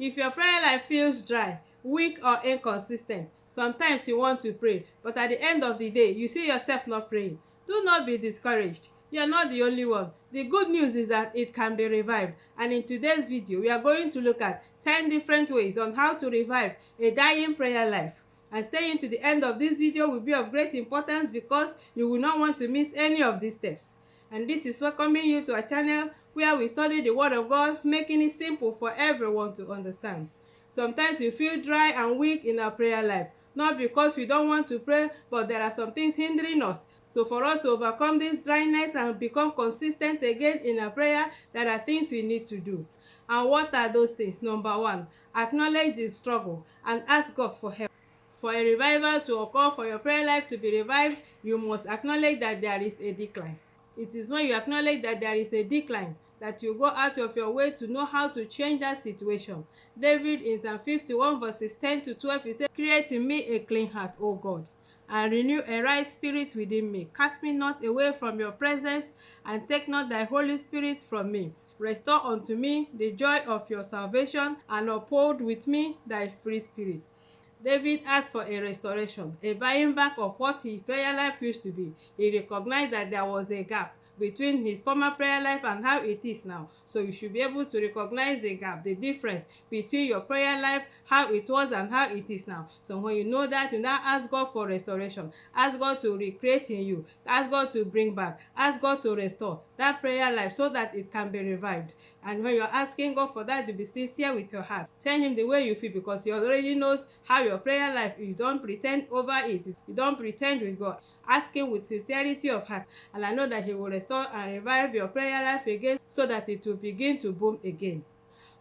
If your prayer life feels dry, weak, or inconsistent, sometimes you want to pray, but at the end of the day, you see yourself not praying. Do not be discouraged. You are not the only one. The good news is that it can be revived. And in today's video, we are going to look at 10 different ways on how to revive a dying prayer life. And staying to the end of this video will be of great importance because you will not want to miss any of these steps. And this is welcoming you to our channel where we study the Word of God, making it simple for everyone to understand. Sometimes we feel dry and weak in our prayer life, not because we don't want to pray, but there are some things hindering us. So for us to overcome this dryness and become consistent again in our prayer, there are things we need to do. And what are those things? Number one, acknowledge the struggle and ask God for help. For a revival to occur, for your prayer life to be revived, you must acknowledge that there is a decline. It is when you acknowledge that there is a decline that you go out of your way to know how to change that situation. David in Psalm 51 verses 10 to 12, he said, "Create in me a clean heart, O God, and renew a right spirit within me. Cast me not away from your presence, and take not thy Holy Spirit from me. Restore unto me the joy of your salvation, and uphold with me thy free spirit." David asked for a restoration, a buying back of what his prayer life used to be. He recognized that there was a gap between his former prayer life and how it is now. So you should be able to recognize the gap, the difference between your prayer life, how it was and how it is now. So when you know that, you now ask God for restoration. Ask God to recreate in you. Ask God to bring back. Ask God to restore that prayer life so that it can be revived. And when you're asking God for that, to be sincere with your heart. Tell him the way you feel, because he already knows how your prayer life is. You don't pretend over it. You don't pretend with God. Ask him with sincerity of heart. And I know that he will restore and revive your prayer life again so that it will begin to boom again.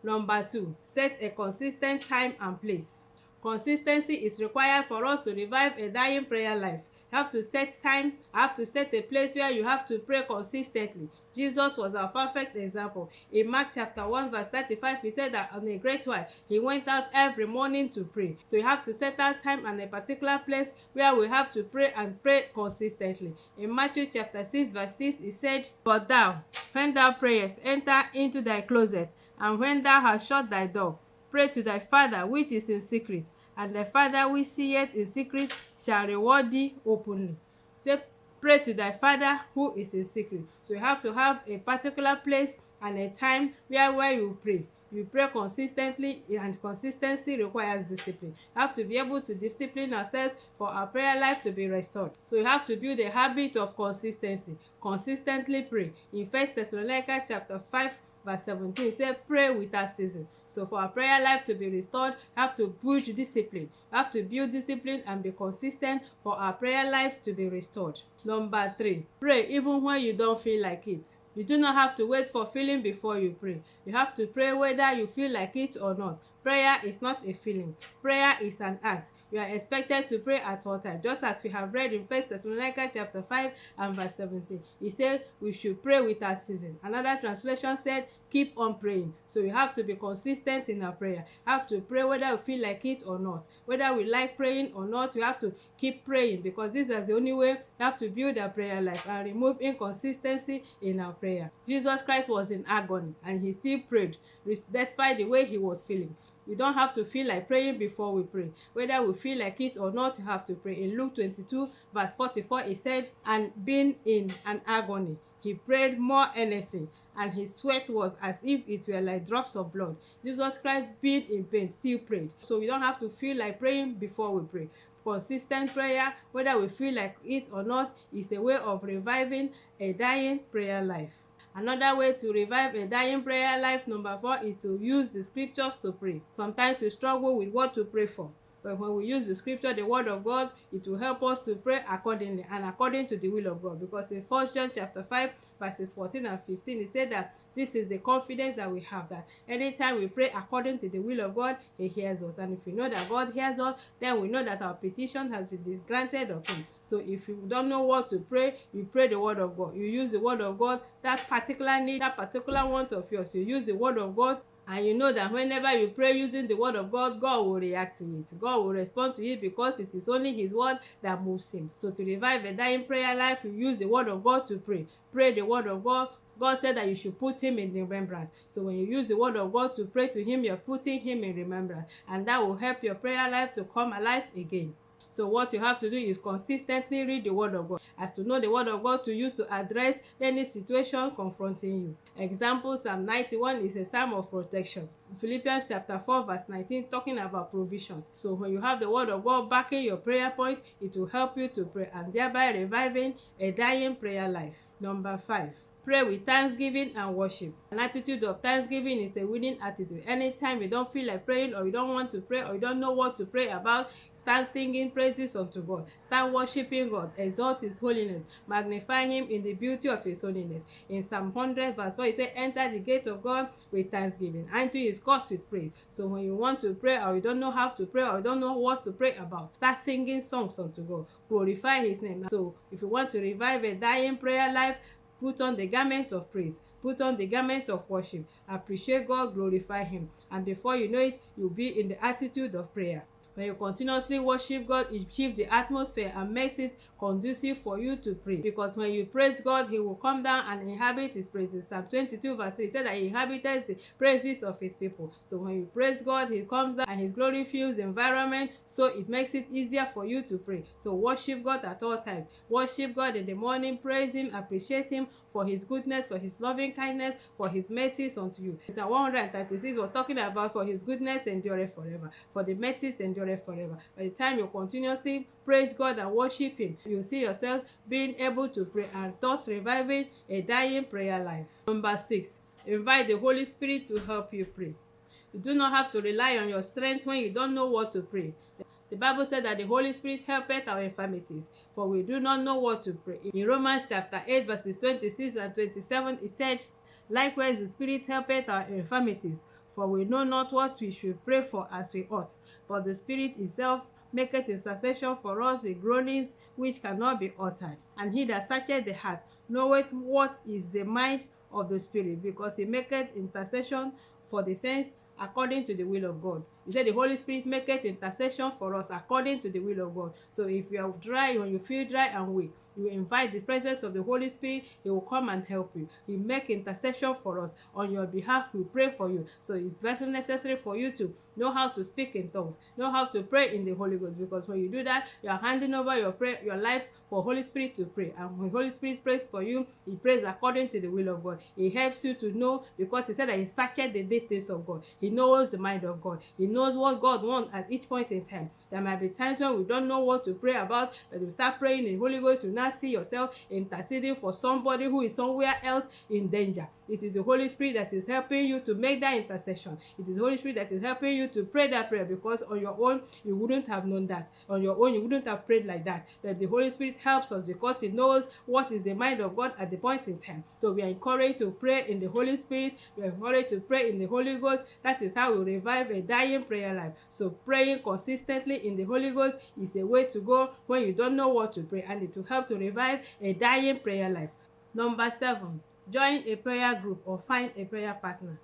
Number two, set a consistent time and place. Consistency is required for us to revive a dying prayer life. You have to set time, you have to set a place where you have to pray consistently. Jesus was our perfect example. In Mark chapter 1 verse 35, he said that on a great while, he went out every morning to pray. So you have to set out time and a particular place where we have to pray and pray consistently. In Matthew chapter 6 verse 6, he said, "But thou, when thou prayest, enter into thy closet, and when thou hast shut thy door, pray to thy Father which is in secret, and thy Father which seeth in secret shall reward thee openly." Say, pray to thy Father who is in secret. So you have to have a particular place and a time where you pray. You pray consistently, and consistency requires discipline. You have to be able to discipline ourselves for our prayer life to be restored. So you have to build a habit of consistency. Consistently pray. In 1 Thessalonians chapter 5 verse 17, it says, "Pray without ceasing." So for our prayer life to be restored, you have to build discipline. You have to build discipline and be consistent for our prayer life to be restored. Number three, pray even when you don't feel like it. You do not have to wait for feeling before you pray. You have to pray whether you feel like it or not. Prayer is not a feeling. Prayer is an act. You are expected to pray at all times, just as we have read in 1 Thessalonians chapter 5 and verse 17. He said we should pray without ceasing. Another translation said, "Keep on praying." So you have to be consistent in our prayer. You have to pray whether you feel like it or not. Whether we like praying or not, you have to keep praying, because this is the only way you have to build our prayer life and remove inconsistency in our prayer. Jesus Christ was in agony and he still prayed despite the way he was feeling. We don't have to feel like praying before we pray. Whether we feel like it or not, you have to pray. In Luke 22 verse 44, he said, "And being in an agony, he prayed more earnestly, and his sweat was as if it were like drops of blood." Jesus Christ, being in pain, still prayed. So we don't have to feel like praying before we pray. Consistent prayer, whether we feel like it or not, is a way of reviving a dying prayer life. Another way to revive a dying prayer life, number 4, is to use the scriptures to pray. Sometimes we struggle with what to pray for. But when we use the scripture, the word of God, it will help us to pray accordingly and according to the will of God. Because in 1 John chapter 5 verses 14 and 15, it said that this is the confidence that we have, that anytime we pray according to the will of God, he hears us. And if we know that God hears us, then we know that our petition has been granted of him. So if you don't know what to pray, you pray the word of God. You use the word of God, that particular need, that particular want of yours, you use the word of God. And you know that whenever you pray using the word of God, God will react to it. God will respond to it, because it is only his word that moves him. So to revive a dying prayer life, you use the word of God to pray. Pray the word of God. God said that you should put him in remembrance. So when you use the word of God to pray to him, you're putting him in remembrance, and that will help your prayer life to come alive again. So what you have to do is consistently read the word of God, as to know the word of God to use to address any situation confronting you. Example, Psalm 91 is a psalm of protection. Philippians chapter 4 verse 19 talking about provisions. So when you have the word of God backing your prayer point, it will help you to pray and thereby reviving a dying prayer life. Number 5. Pray with thanksgiving and worship. An attitude of thanksgiving is a winning attitude. Anytime you don't feel like praying, or you don't want to pray, or you don't know what to pray about, start singing praises unto God. Start worshiping God. Exalt his holiness. Magnify him in the beauty of his holiness. In Psalm 100 verse 4, he said, enter the gate of God with thanksgiving, and to his courts with praise. So when you want to pray, or you don't know how to pray, or you don't know what to pray about, start singing songs unto God. Glorify his name. So if you want to revive a dying prayer life, put on the garment of praise, put on the garment of worship, appreciate God, glorify him, and before you know it, you'll be in the attitude of prayer. When you continuously worship God, it shifts the atmosphere and makes it conducive for you to pray. Because when you praise God, he will come down and inhabit his praises. Psalm 22 verse 3 said that he inhabits the praises of his people. So when you praise God, he comes down and his glory fills the environment, so it makes it easier for you to pray. So worship God at all times. Worship God in the morning, praise him, appreciate him for his goodness, for his loving kindness, for his mercies unto you. Psalm 136 we're talking about for his goodness endureth forever, for the mercies endureth forever. By the time you continuously praise God and worship him, you see yourself being able to pray and thus reviving a dying prayer life. Number 6, invite the Holy Spirit to help you pray. You do not have to rely on your strength when you don't know what to pray. The Bible said that the Holy Spirit helpeth our infirmities, for we do not know what to pray. In Romans chapter 8 verses 26 and 27, it said, likewise the Spirit helpeth our infirmities, for we know not what we should pray for as we ought, but the Spirit himself maketh intercession for us with groanings which cannot be uttered. And he that searcheth the heart knoweth what is the mind of the Spirit, because he maketh intercession for the saints according to the will of God. He said the Holy Spirit maketh intercession for us according to the will of God. So if you are dry, when you feel dry and weak, you invite the presence of the Holy Spirit. He will come and help you. He make intercession for us on your behalf. We pray for you. So it's very necessary for you to know how to speak in tongues, know how to pray in the Holy Ghost, because when you do that, you are handing over your life for Holy Spirit to pray. And when Holy Spirit prays for you, he prays according to the will of God. He helps you to know, because he said that he searches the details of God. He knows the mind of God. He knows what God wants at each point in time. There might be times when we don't know what to pray about, but you start praying in the Holy Ghost, you now see yourself interceding for somebody who is somewhere else in danger. It is the Holy Spirit that is helping you to make that intercession. It is the Holy Spirit that is helping you to pray that prayer, because on your own, you wouldn't have known that. On your own, you wouldn't have prayed like that. But the Holy Spirit helps us because he knows what is the mind of God at the point in time. So we are encouraged to pray in the Holy Spirit. We are encouraged to pray in the Holy Ghost. That is how we revive a dying prayer life. So praying consistently in the Holy Ghost is a way to go when you don't know what to pray, and it will help to revive a dying prayer life. Number 7, join a prayer group or find a prayer partner.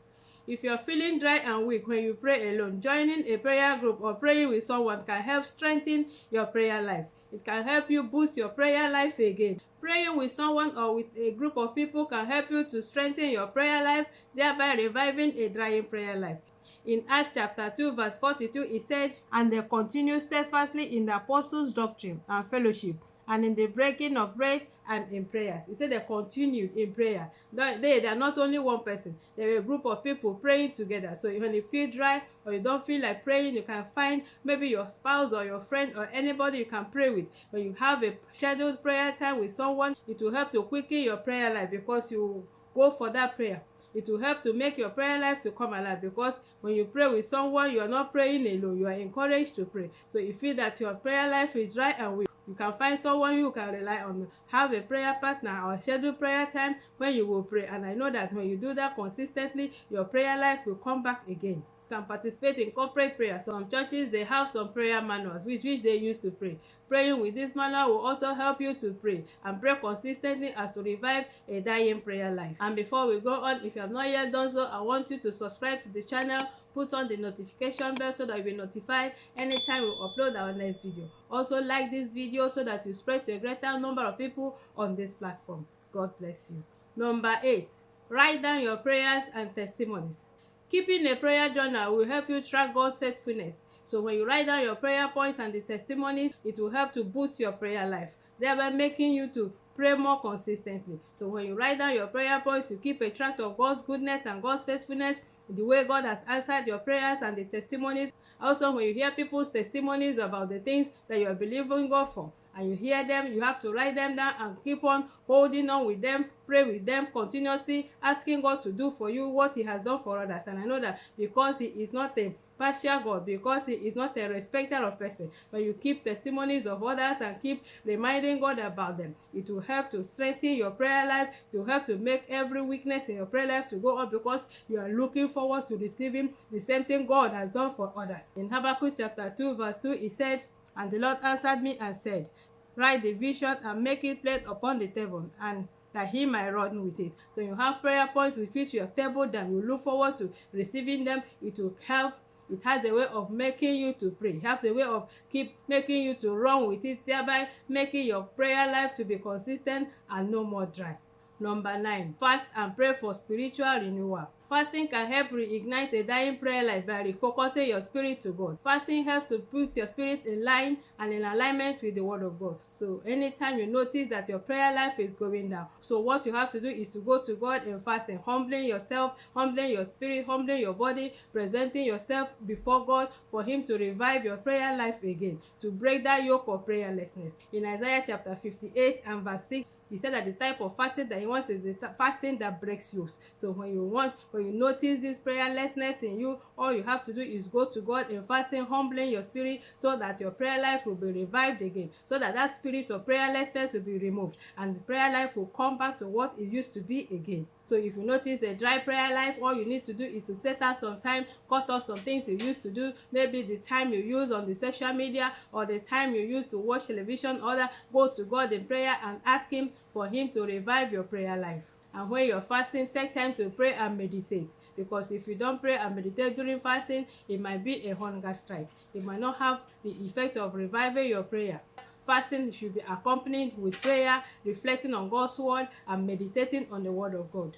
If you're feeling dry and weak when you pray alone, joining a prayer group or praying with someone can help strengthen your prayer life. It can help you boost your prayer life again. Praying with someone or with a group of people can help you to strengthen your prayer life, thereby reviving a drying prayer life. In Acts chapter 2 verse 42, it said, and they continued steadfastly in the apostles' doctrine and fellowship, and in the breaking of bread and in prayers. He said they continued in prayer. They are not only one person. They were a group of people praying together. So when you feel dry or you don't feel like praying, you can find maybe your spouse or your friend or anybody you can pray with. When you have a scheduled prayer time with someone, it will help to quicken your prayer life, because you go for that prayer. It will help to make your prayer life to come alive, because when you pray with someone, you are not praying alone. You are encouraged to pray. So if you feel that your prayer life is dry and weak, you can find someone you can rely on. Have a prayer partner or schedule prayer time when you will pray. And I know that when you do that consistently, your prayer life will come back again. You can participate in corporate prayer. Some churches, they have some prayer manuals which they use to pray. Praying with this manual will also help you to pray and pray consistently as to revive a dying prayer life. And before we go on, if you have not yet done so, I want you to subscribe to the channel, put on the notification bell so that you'll be notified anytime we upload our next video. Also like this video so that you spread to a greater number of people on this platform. God bless you. Number 8, Write down your prayers and testimonies. Keeping a prayer journal will help you track God's faithfulness. So when you write down your prayer points and the testimonies, it will help to boost your prayer life, thereby making you to pray more consistently. So when you write down your prayer points, you keep a track of God's goodness and God's faithfulness, the way God has answered your prayers and the testimonies. Also, when you hear people's testimonies about the things that you are believing God for, and you hear them, you have to write them down and keep on holding on with them, pray with them continuously, asking God to do for you what he has done for others. And I know that because he is not a partial God, because he is not a respecter of person, when you keep testimonies of others and keep reminding God about them, it will help to strengthen your prayer life, to help to make every weakness in your prayer life to go up, because you are looking forward to receiving the same thing God has done for others. In Habakkuk chapter 2 verse 2, he said, "And the Lord answered me and said, write the vision and make it plain upon the table, and that he might run with it." So you have prayer points with which you have tabled them. You look forward to receiving them. It will help. It has a way of making you to pray. It has a way of keep making you to run with it, thereby making your prayer life to be consistent and no more dry. Number 9, fast and pray for spiritual renewal. Fasting can help reignite a dying prayer life by refocusing your spirit to God. Fasting helps to put your spirit in line and in alignment with the word of God. So anytime you notice that your prayer life is going down, so what you have to do is to go to God in fasting, humbling yourself, humbling your spirit, humbling your body, presenting yourself before God for him to revive your prayer life again, to break that yoke of prayerlessness. In Isaiah chapter 58 and verse 6, he said that the type of fasting that he wants is the fasting that breaks yokes. So when you notice this prayerlessness in you, all you have to do is go to God in fasting, humbling your spirit, so that your prayer life will be revived again, so that that spirit of prayerlessness will be removed and the prayer life will come back to what it used to be again. So if you notice a dry prayer life, all you need to do is to set out some time, cut off some things you used to do, maybe the time you use on the social media or the time you use to watch television, or that, go to God in prayer and ask him for him to revive your prayer life. And when you're fasting, take time to pray and meditate, because if you don't pray and meditate during fasting, it might be a hunger strike. It might not have the effect of reviving your prayer. Fasting should be accompanied with prayer, reflecting on God's word and meditating on the word of God.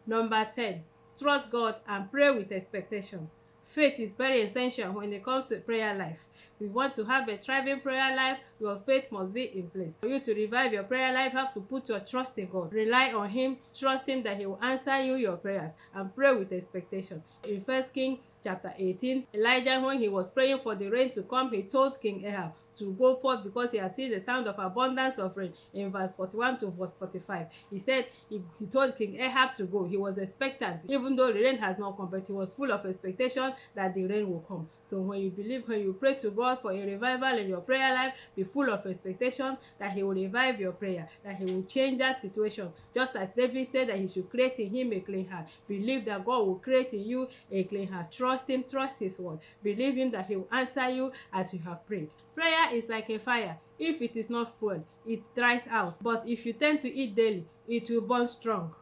Number 10, trust God and pray with expectation. Faith is very essential when it comes to prayer life. If you want to have a thriving prayer life, your faith must be in place. For you to revive your prayer life, you have to put your trust in God. Rely on him, trust him that he will answer you your prayers, and pray with expectation. In 1 Kings chapter 18, Elijah, when he was praying for the rain to come, he told King Ahab to go forth because he had seen the sound of abundance of rain. In verse 41 to verse 45, he said he told King Ahab to go. He was expectant, even though the rain has not come, but he was full of expectation that the rain will come. So when you believe, when you pray to God for a revival in your prayer life, be full of expectation that he will revive your prayer, that he will change that situation. Just as David said that he should create in him a clean heart. Believe that God will create in you a clean heart. Trust him, trust his word. Believe him that he will answer you as you have prayed. Prayer is like a fire. If it is not fuel, it dries out. But if you tend to eat daily, it will burn strong.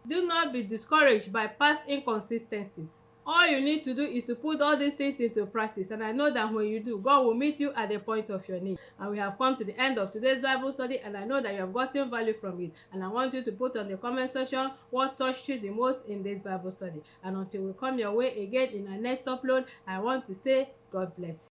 Do not be discouraged by past inconsistencies. All you need to do is to put all these things into practice, and I know that when you do, God will meet you at the point of your need. And we have come to the end of today's Bible study, and I know that you have gotten value from it. And I want you to put on the comment section what touched you the most in this Bible study. And until we come your way again in our next upload, I want to say God bless you.